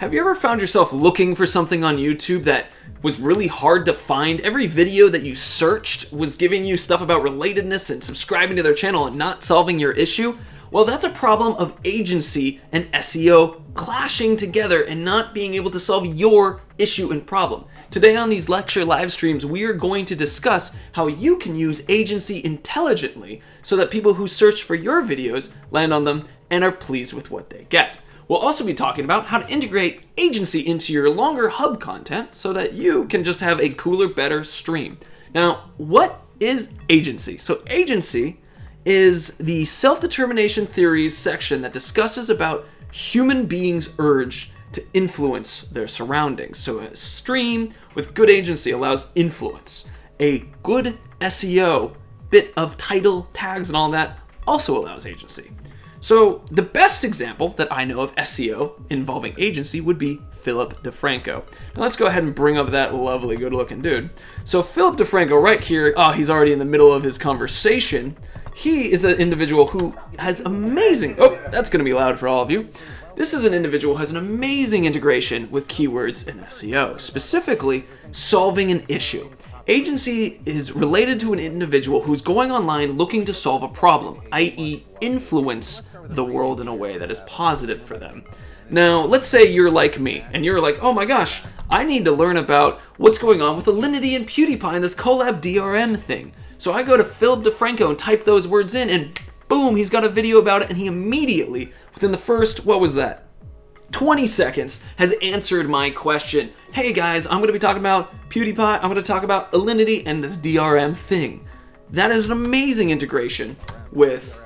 Have you ever found yourself looking for something on YouTube that was really hard to find? Every video that you searched was giving you stuff about relatedness and subscribing to their channel and not solving your issue? Well, that's a problem of agency and SEO clashing together and not being able to solve your issue and problem. Today on these lecture live streams, we are going to discuss how you can use agency intelligently so that people who search for your videos land on them and are pleased with what they get. We'll also be talking about how to integrate agency into your longer hub content so that you can just have a cooler, better stream. Now, what is agency? So agency is the self-determination theories section that discusses about human beings' urge to influence their surroundings. So a stream with good agency allows influence. A good SEO, bit of title, tags, and all that also allows agency. So the best example that I know of SEO involving agency would be Philip DeFranco. Now let's go ahead and bring up that lovely, good-looking dude. So Philip DeFranco right here, he's already in the middle of his conversation. He is an individual who has amazing, that's going to be loud for all of you. This is an individual who has an amazing integration with keywords and SEO, specifically solving an issue. Agency is related to an individual who's going online looking to solve a problem, i.e. influence the world in a way that is positive for them. Now, let's say you're like me, and you're like, oh my gosh, I need to learn about what's going on with Alinity and PewDiePie and this collab DRM thing. So I go to Philip DeFranco and type those words in, and boom, he's got a video about it, and he immediately, within the first, 20 seconds, has answered my question. Hey guys, I'm going to be talking about PewDiePie, I'm going to talk about Alinity and this DRM thing. That is an amazing integration with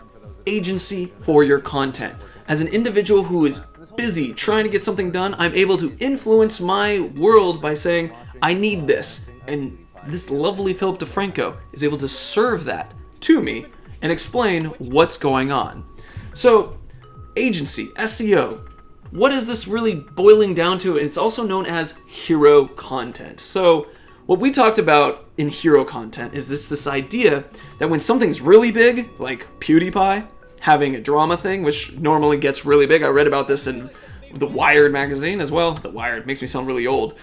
agency for your content. As an individual who is busy trying to get something done, I'm able to influence my world by saying, I need this. And this lovely Philip DeFranco is able to serve that to me and explain what's going on. So, agency, SEO, what is this really boiling down to? It's also known as hero content. So what we talked about in hero content is this idea that when something's really big, like PewDiePie having a drama thing, which normally gets really big. I read about this in the Wired magazine as well. The Wired makes me sound really old.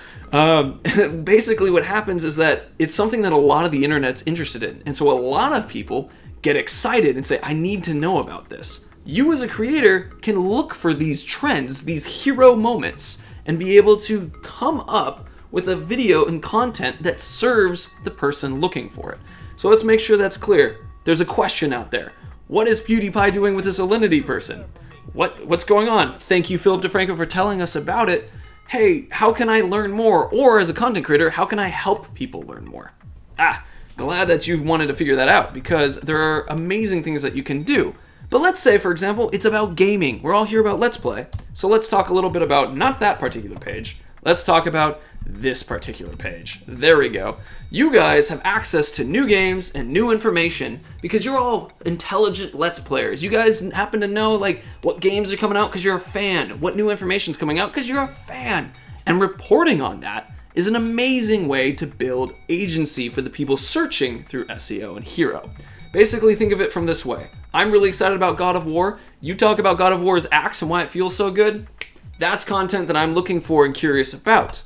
Basically what happens is that it's something that a lot of the internet's interested in. And so a lot of people get excited and say, I need to know about this. You as a creator can look for these trends, these hero moments, and be able to come up with a video and content that serves the person looking for it. So let's make sure that's clear. There's a question out there. What is PewDiePie doing with this Alinity person? What's going on? Thank you, Philip DeFranco, for telling us about it. Hey, how can I learn more? Or as a content creator, how can I help people learn more? Glad that you wanted to figure that out, because there are amazing things that you can do. But let's say, for example, it's about gaming. We're all here about Let's Play. So let's talk a little bit about not that particular page. Let's talk about this particular page. There we go. You guys have access to new games and new information because you're all intelligent Let's Players. You guys happen to know what games are coming out because you're a fan. What new information's coming out because you're a fan. And reporting on that is an amazing way to build agency for the people searching through SEO and Hero. Basically, think of it from this way. I'm really excited about God of War. You talk about God of War's axe and why it feels so good. That's content that I'm looking for and curious about.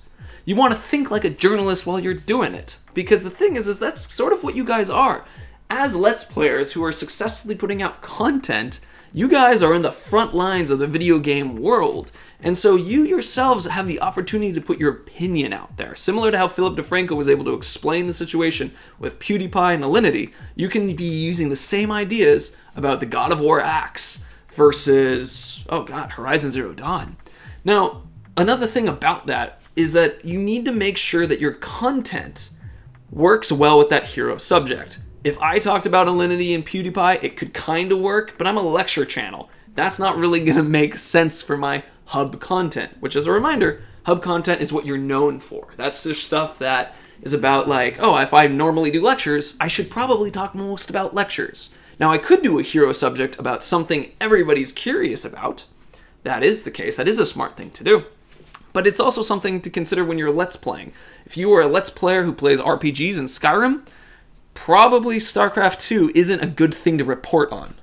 You want to think like a journalist while you're doing it. Because the thing is that's sort of what you guys are. As Let's Players who are successfully putting out content, you guys are in the front lines of the video game world. And so you yourselves have the opportunity to put your opinion out there. Similar to how Philip DeFranco was able to explain the situation with PewDiePie and Alinity, you can be using the same ideas about the God of War axe versus, Horizon Zero Dawn. Now, another thing about that is that you need to make sure that your content works well with that hero subject. If I talked about Alinity and PewDiePie, it could kind of work, but I'm a lecture channel. That's not really going to make sense for my hub content, which, as a reminder, hub content is what you're known for. That's the stuff that is about if I normally do lectures, I should probably talk most about lectures. Now, I could do a hero subject about something everybody's curious about. That is the case. That is a smart thing to do. But it's also something to consider when you're Let's Playing. If you are a Let's Player who plays RPGs in Skyrim, probably StarCraft 2 isn't a good thing to report on.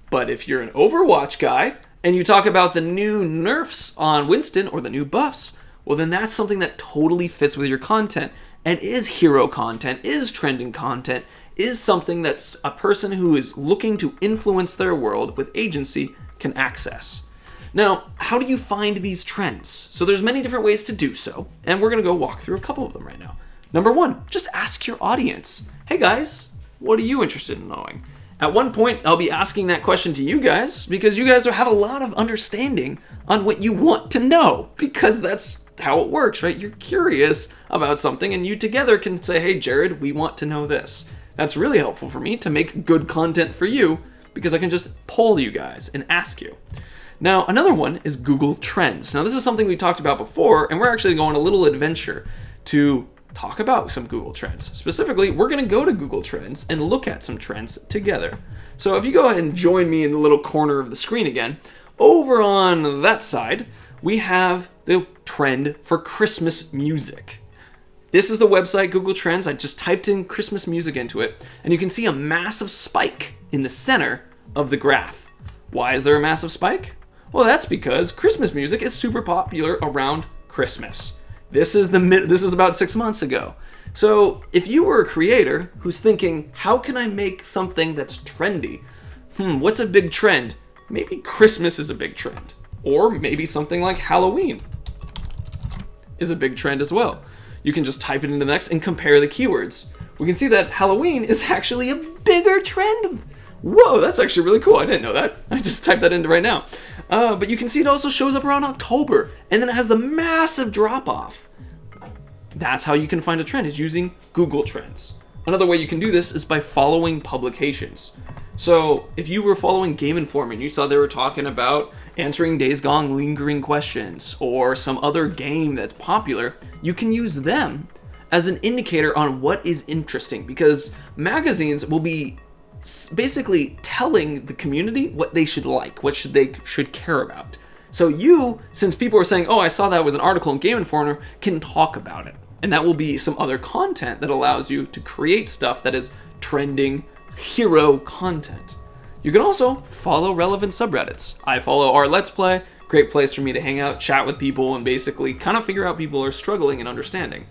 But if you're an Overwatch guy and you talk about the new nerfs on Winston or the new buffs, well, then that's something that totally fits with your content and is hero content, is trending content, is something that's a person who is looking to influence their world with agency can access. Now, how do you find these trends? So there's many different ways to do so, and we're going to go walk through a couple of them right now. Number one, just ask your audience. Hey guys, what are you interested in knowing? At one point, I'll be asking that question to you guys because you guys have a lot of understanding on what you want to know, because that's how it works, right? You're curious about something and you together can say, hey Jared, we want to know this. That's really helpful for me to make good content for you because I can just poll you guys and ask you. Now, another one is Google Trends. Now, this is something we talked about before, and we're actually going on a little adventure to talk about some Google Trends. Specifically, we're going to go to Google Trends and look at some trends together. So if you go ahead and join me in the little corner of the screen again, over on that side, we have the trend for Christmas music. This is the website, Google Trends. I just typed in Christmas music into it, and you can see a massive spike in the center of the graph. Why is there a massive spike? Well, that's because Christmas music is super popular around Christmas. This is about 6 months ago. So if you were a creator who's thinking, how can I make something that's trendy? What's a big trend? Maybe Christmas is a big trend. Or maybe something like Halloween is a big trend as well. You can just type it into the next and compare the keywords. We can see that Halloween is actually a bigger trend. Whoa, that's actually really cool. I didn't know that. I just typed that in right now. But you can see it also shows up around October, and then it has the massive drop off. That's how you can find a trend, is using Google Trends. Another way you can do this is by following publications. So if you were following Game Informer and you saw they were talking about answering Days Gone lingering questions or some other game that's popular, you can use them as an indicator on what is interesting, because magazines will be basically telling the community what they should like, what they should care about. So you, since people are saying, oh, I saw that was an article in Game Informer, can talk about it. And that will be some other content that allows you to create stuff that is trending hero content. You can also follow relevant subreddits. I follow our Let's Play, great place for me to hang out, chat with people, and basically kind of figure out people are struggling and understanding.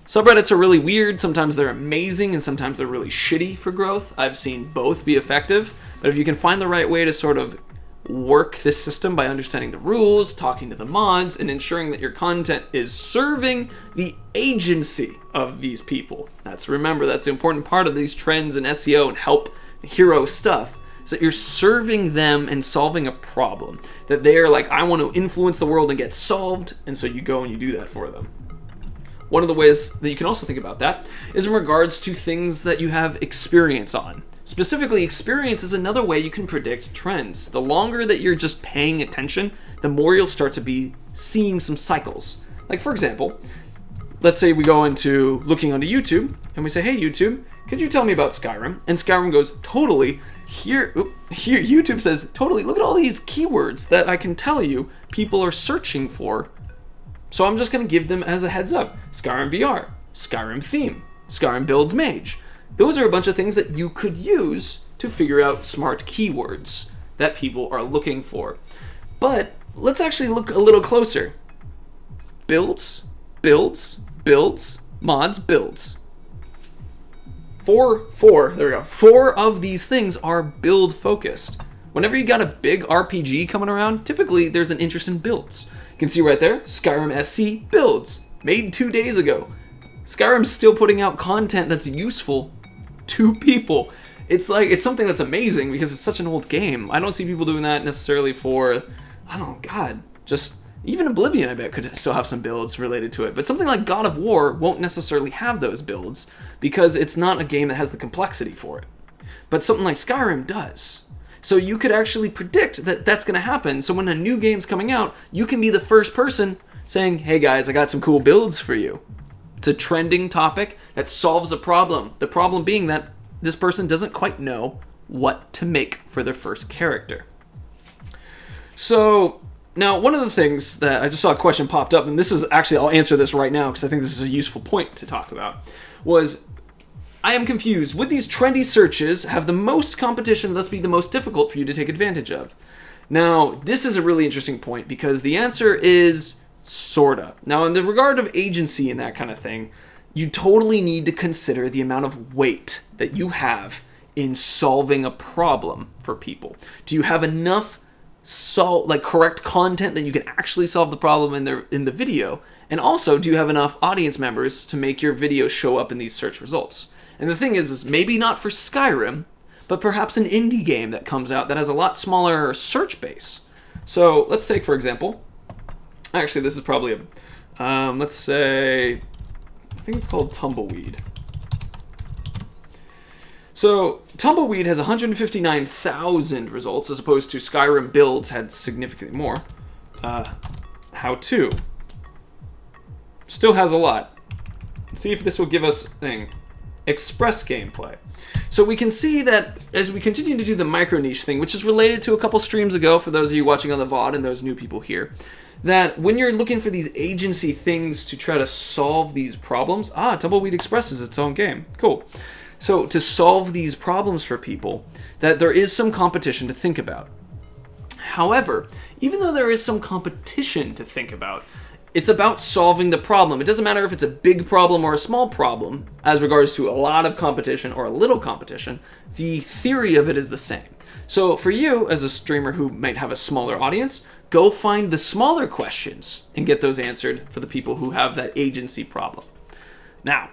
Subreddits are really weird. Sometimes they're amazing and sometimes they're really shitty for growth. I've seen both be effective, but if you can find the right way to sort of work this system by understanding the rules, talking to the mods, and ensuring that your content is serving the agency of these people. Remember, that's the important part of these trends and SEO and help hero stuff, is that you're serving them and solving a problem. That they are like, I want to influence the world and get solved, and so you go and you do that for them. One of the ways that you can also think about that is in regards to things that you have experience on. Specifically, experience is another way you can predict trends. The longer that you're just paying attention, the more you'll start to be seeing some cycles. Like, for example, let's say we go into looking onto YouTube and we say, hey YouTube, could you tell me about Skyrim? And Skyrim goes, totally. Here YouTube says, totally, look at all these keywords that I can tell you people are searching for. So I'm just going to give them as a heads up. Skyrim VR, Skyrim theme, Skyrim builds mage. Those are a bunch of things that you could use to figure out smart keywords that people are looking for. But let's actually look a little closer. Builds, mods, builds. Four of these things are build focused. Whenever you got a big RPG coming around, typically there's an interest in builds. You can see right there, Skyrim SC builds, made 2 days ago. Skyrim's still putting out content that's useful to people. It's something that's amazing because it's such an old game. I don't see people doing that necessarily for, just even Oblivion I bet could still have some builds related to it. But something like God of War won't necessarily have those builds because it's not a game that has the complexity for it. But something like Skyrim does. So you could actually predict that that's going to happen. So when a new game's coming out, you can be the first person saying, hey guys, I got some cool builds for you. It's a trending topic that solves a problem. The problem being that this person doesn't quite know what to make for their first character. So now one of the things that I just saw a question popped up, and this is actually, I'll answer this right now because I think this is a useful point to talk about, was I am confused. Would these trendy searches have the most competition, thus be the most difficult for you to take advantage of? Now, this is a really interesting point because the answer is sorta. Now, in the regard of agency and that kind of thing, you totally need to consider the amount of weight that you have in solving a problem for people. Do you have enough correct content that you can actually solve the problem in the video? And also, do you have enough audience members to make your video show up in these search results? And the thing is maybe not for Skyrim, but perhaps an indie game that comes out that has a lot smaller search base. So let's take, for example, actually this is probably let's say, I think it's called Tumbleweed. So Tumbleweed has 159,000 results as opposed to Skyrim builds had significantly more. How to. Still has a lot. Let's see if this will give us express gameplay. So we can see that as we continue to do the micro niche thing, which is related to a couple streams ago for those of you watching on the VOD and those new people here, that when you're looking for these agency things to try to solve these problems, Tumbleweed Express is its own game. Cool. So to solve these problems for people, that there is some competition to think about. However, even though there is some competition to think about, it's about solving the problem. It doesn't matter if it's a big problem or a small problem, as regards to a lot of competition or a little competition, the theory of it is the same. So for you, as a streamer who might have a smaller audience, go find the smaller questions and get those answered for the people who have that agency problem. Now,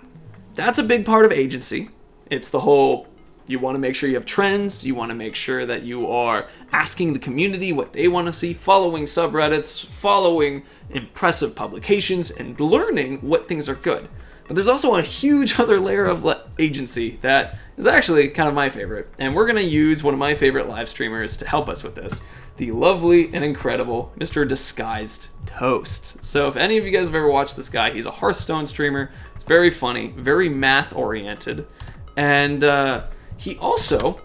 that's a big part of agency. It's the whole, you want to make sure you have trends, you want to make sure that you are asking the community what they want to see, following subreddits, following impressive publications, and learning what things are good. But there's also a huge other layer of agency that is actually kind of my favorite, and we're going to use one of my favorite live streamers to help us with this, the lovely and incredible Mr. Disguised Toast. So if any of you guys have ever watched this guy, he's a Hearthstone streamer. It's very funny, very math-oriented, and he also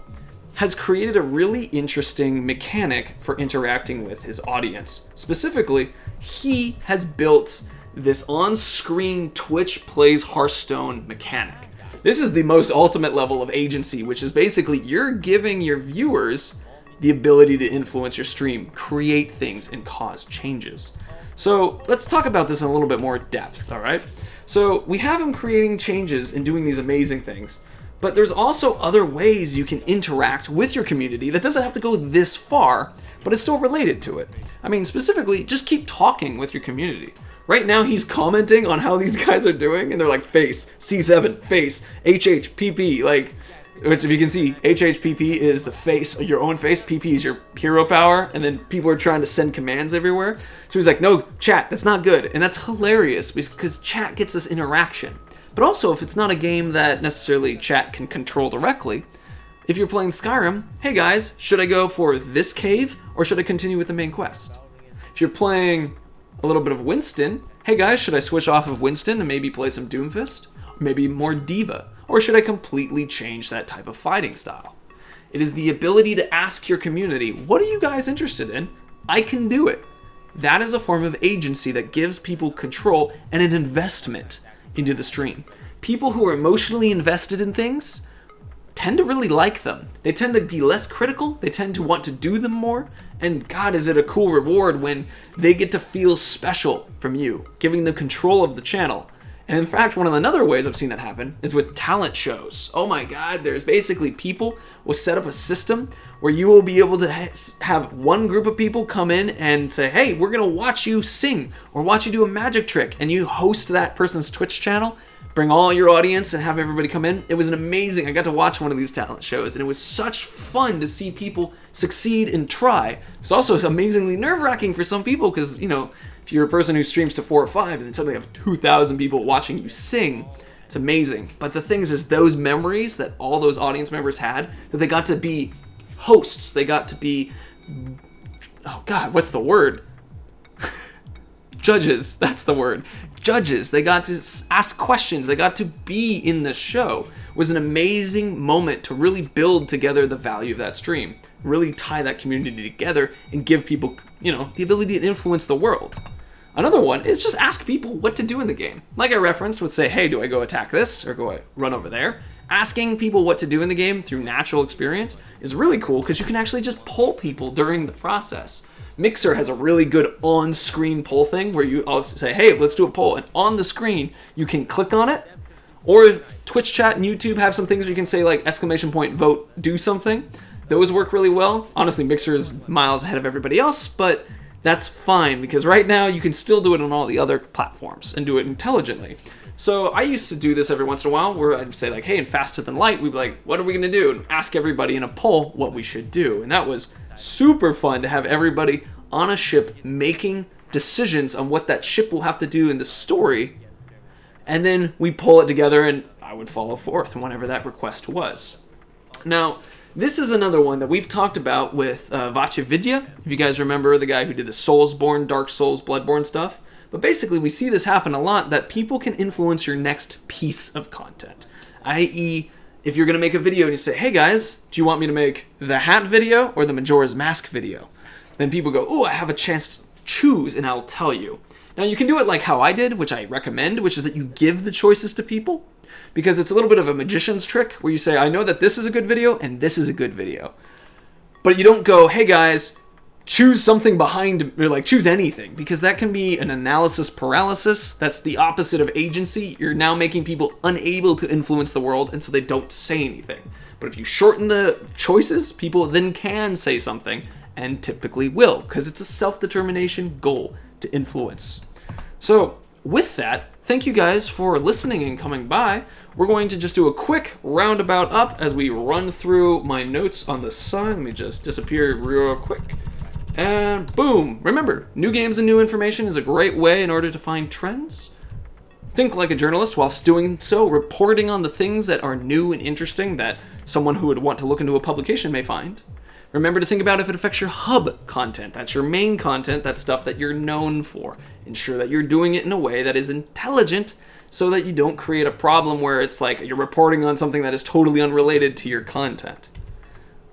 has created a really interesting mechanic for interacting with his audience. Specifically, he has built this on-screen Twitch plays Hearthstone mechanic. This is the most ultimate level of agency, which is basically you're giving your viewers the ability to influence your stream, create things, and cause changes. So let's talk about this in a little bit more depth, all right? So we have him creating changes and doing these amazing things, but there's also other ways you can interact with your community that doesn't have to go this far, but it's still related to it. I mean, specifically, just keep talking with your community. Right now, he's commenting on how these guys are doing, and they're like, face, C7, face, HHPP, like, which if you can see, HHPP is the face, your own face, PP is your hero power, and then people are trying to send commands everywhere. So he's like, no, chat, that's not good. And that's hilarious, because chat gets this interaction. But also, if it's not a game that necessarily chat can control directly, if you're playing Skyrim, hey guys, should I go for this cave, or should I continue with the main quest? If you're playing a little bit of Winston, hey guys, should I switch off of Winston and maybe play some Doomfist? Or maybe more Diva? Or should I completely change that type of fighting style? It is the ability to ask your community, what are you guys interested in? I can do it. That is a form of agency that gives people control and an investment into the stream. People who are emotionally invested in things tend to really like them. They tend to be less critical, they tend to want to do them more, and God, is it a cool reward when they get to feel special from you, giving them control of the channel. And in fact, one of the other ways I've seen that happen is with talent shows. Oh my God, there's basically people will set up a system where you will be able to have one group of people come in and say, hey, we're gonna watch you sing or watch you do a magic trick, and you host that person's Twitch channel, bring all your audience and have everybody come in. It was an amazing, I got to watch one of these talent shows, and it was such fun to see people succeed and try. It was also amazingly nerve-wracking for some people because, you know, if you're a person who streams to 4 or 5 and then suddenly have 2,000 people watching you sing, it's amazing. But the thing is those memories that all those audience members had, that they got to be hosts, they got to be, oh God, what's the word? Judges, that's the word. Judges, they got to ask questions, they got to be in the show. It was an amazing moment to really build together the value of that stream, really tie that community together and give people, you know, the ability to influence the world. Another one is just ask people what to do in the game. Like I referenced, would say, hey, do I go attack this or go I run over there? Asking people what to do in the game through natural experience is really cool because you can actually just poll people during the process. Mixer has a really good on-screen poll thing where you also say, hey, let's do a poll. And on the screen, you can click on it. Or Twitch chat and YouTube have some things where you can say like !vote, do something. Those work really well. Honestly, Mixer is miles ahead of everybody else, but that's fine because right now you can still do it on all the other platforms and do it intelligently. So I used to do this every once in a while where I'd say like, hey, in Faster Than Light, we'd be like, what are we going to do? And ask everybody in a poll what we should do. And that was super fun to have everybody on a ship making decisions on what that ship will have to do in the story. And then we pull it together and I would follow forth whenever that request was. Now, this is another one that we've talked about with Vidya. If you guys remember the guy who did the Soulsborne, Dark Souls, Bloodborne stuff. But basically, we see this happen a lot, that people can influence your next piece of content. I.e., if you're going to make a video and you say, hey guys, do you want me to make the hat video or the Majora's Mask video? Then people go, oh, I have a chance to choose and I'll tell you. Now you can do it like how I did, which I recommend, which is that you give the choices to people. Because it's a little bit of a magician's trick where you say, I know that this is a good video and this is a good video. But you don't go, hey guys, choose something behind, or like choose anything, because that can be an analysis paralysis. That's the opposite of agency. You're now making people unable to influence the world, and so they don't say anything. But if you shorten the choices, people then can say something, and typically will, because it's a self-determination goal to influence. So with that, thank you guys for listening and coming by. We're going to just do a quick roundabout up as we run through my notes on the side. Let me just disappear real quick. And boom! Remember, new games and new information is a great way in order to find trends. Think like a journalist whilst doing so, reporting on the things that are new and interesting that someone who would want to look into a publication may find. Remember to think about if it affects your hub content. That's your main content, that's stuff that you're known for. Ensure that you're doing it in a way that is intelligent so that you don't create a problem where it's like you're reporting on something that is totally unrelated to your content.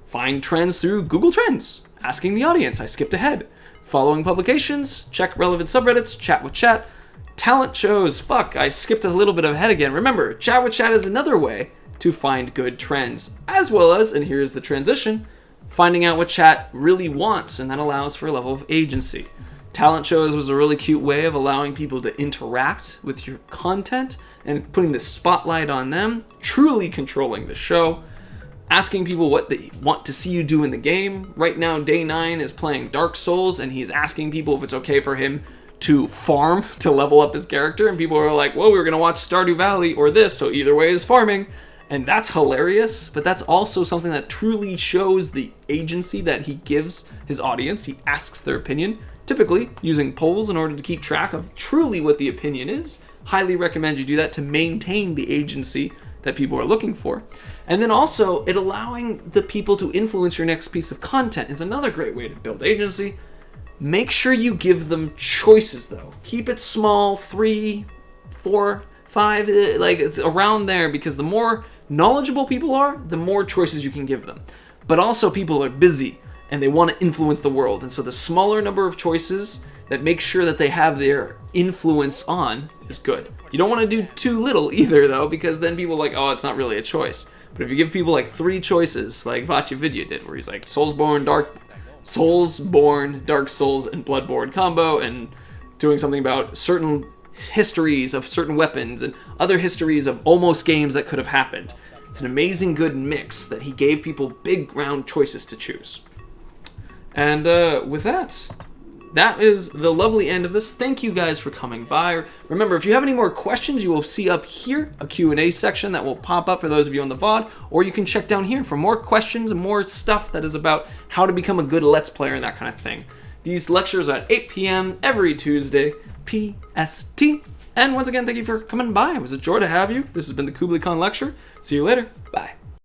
Find trends through Google Trends. Asking the audience, I skipped ahead. Following publications, check relevant subreddits, chat with chat. Talent shows, I skipped a little bit ahead again. Remember, chat with chat is another way to find good trends, as well as, and here's the transition, finding out what chat really wants, and that allows for a level of agency. Talent shows was a really cute way of allowing people to interact with your content and putting the spotlight on them, truly controlling the show. Asking people what they want to see you do in the game. Right now, Day 9 is playing Dark Souls, and he's asking people if it's okay for him to farm to level up his character. And people are like, well, we were going to watch Stardew Valley or this, so either way is farming. And that's hilarious, but that's also something that truly shows the agency that he gives his audience. He asks their opinion, typically using polls in order to keep track of truly what the opinion is. Highly recommend you do that to maintain the agency that people are looking for. And then also, it allowing the people to influence your next piece of content is another great way to build agency. Make sure you give them choices though. Keep it small, 3, 4, 5, like it's around there, because the more knowledgeable people are, the more choices you can give them. But also people are busy and they want to influence the world. And so the smaller number of choices that make sure that they have their influence on is good. You don't want to do too little either though, because then people are like, oh, it's not really a choice. But if you give people like 3 choices, like Vidya did, where he's like Soulsborne, Dark Souls, and Bloodborne combo, and doing something about certain histories of certain weapons and other histories of almost games that could have happened. It's an amazing good mix that he gave people big round choices to choose. And with that is the lovely end of this. Thank you guys for coming by. Remember, if you have any more questions, you will see up here a Q&A section that will pop up for those of you on the VOD, or you can check down here for more questions and more stuff that is about how to become a good Let's Player and that kind of thing. These lectures are at 8 p.m. every Tuesday, PST. And once again, thank you for coming by. It was a joy to have you. This has been the KublaiKhan Lecture. See you later. Bye.